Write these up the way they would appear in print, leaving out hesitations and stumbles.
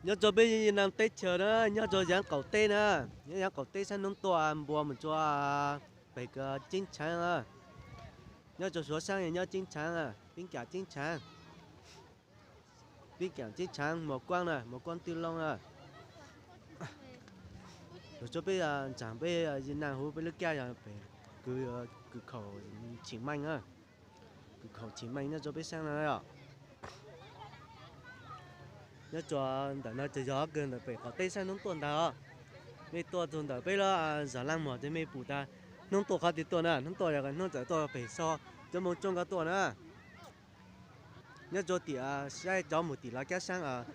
nhớ cho bây giờ đang tết chờ nữa nhớ cho dán cầu tê nữa nhớ dán cầu tê sang nông toàn bùa mình cho phải cái chín chắn à nhớ cho số sang nhớ chín chắn à tính cả chín chắn tính cả chín chắn một quang này một quang tiêu long à rồi cho bây giờ chẳng bây giờ gì nào hú bây lúc kia là phải cứ khẩu chỉ manh à cứ khẩu chỉ manh nhớ cho bây sang này à nhớ cho đợt nó chơi gió gần là phải có tê sang nông tuần đó mấy tua tuần đợt bây giờ giờ lang mỏ thì mấy bù ta nông tuần khác thì tuần à nông tuần là cái nông tuần tuần phải so cho một trong cái tuần à nhớ cho tỷ sai cho một tỷ là cái sang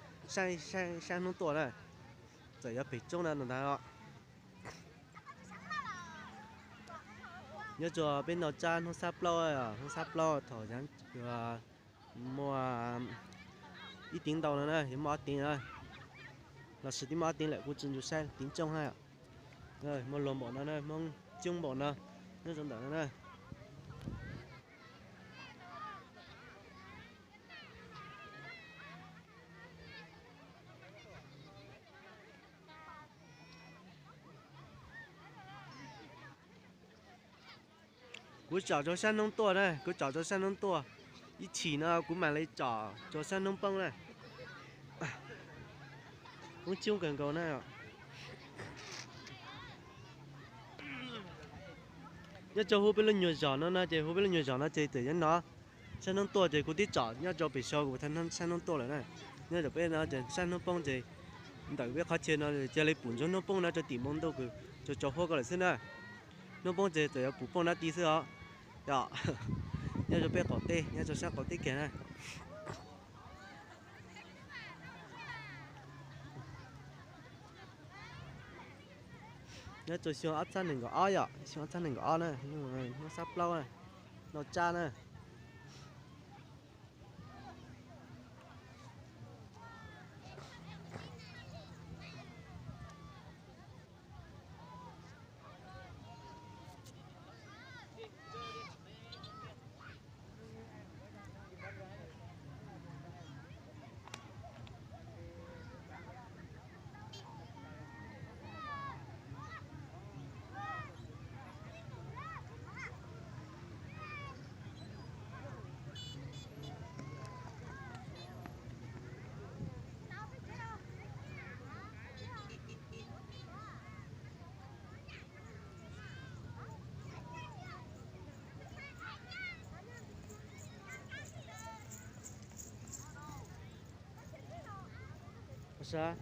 sang nông tuần này giờ phải trong là nó đó nhớ cho bên nào cha nó sắp lo à nó sắp lo thổi nhắn mua ít tiếng đầu nữa này mua tiếng rồi là sự tí mua tiếng lại của chân sai tiếng trong hai ạ rồi mua lồng bộ nó này mong chung bộ nó giống đó này cú chảo cho sang nông tua này cú chảo cho sang nông tua ít chỉ nữa cú mà lấy chảo cho sang nông bông này cũng chung cần cầu này ạ nhớ cho hú bên lên nhiều giỏ nó nè chơi hú bên lên nhiều giỏ nó chơi từ nhớ nó sang nông tua chơi cú tí chảo nhớ cho bị sâu của thân sang nông tua lại này nhớ cho bên nó chơi sang nông bông chơi đặc biệt khó chơi nó chơi lấy bùn cho nông bông nó cho tìm mông đâu cứ cho hú cái này xin nè nông bông chơi từ bùn bông nó tí xưa đó nhớ cho bé có tê nhớ cho sao có tê kia này nhớ cho siêu áp sát mình có ai ạ siêu áp sát mình có ai này nhưng mà nó sắp lâu này nó cha này sao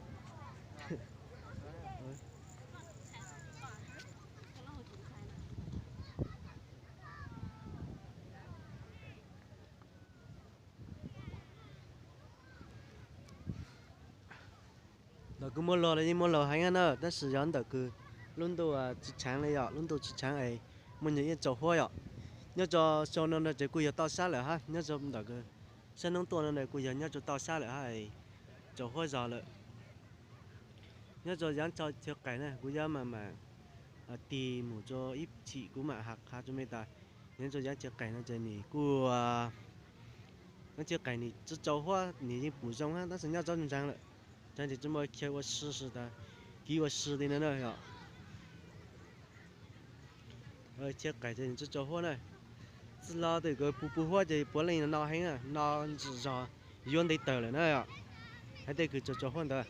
đó cứ mua lò là như mua lò hay ăn nữa,但是人的cứ luôn đồ chỉ sáng này ạ, luôn đồ chỉ sáng ấy, mình nhớ cho hoa ạ, nhớ cho sau nó là chỉ quy tao xa lại ha, nhớ cho đó cứ sáng nông tuần này quy nhớ cho tao xa lại ha, cho hoa giò lại, nhớ cho dán cho cái này, quy mà tìm một cho ít chị của mà hạt cho mấy ta, nhớ cho dán cho cái nó chơi nỉ, của nó chơi cái nỉ cho hoa nỉ bù rong ha, nó sẽ nhớ cho chúng trang lại.咱就这么给我试试的，给我试的那呀，这改成这着火呢，是拉的个不火就不能拿黑啊，拿至少用得到了那呀，还得去着火的。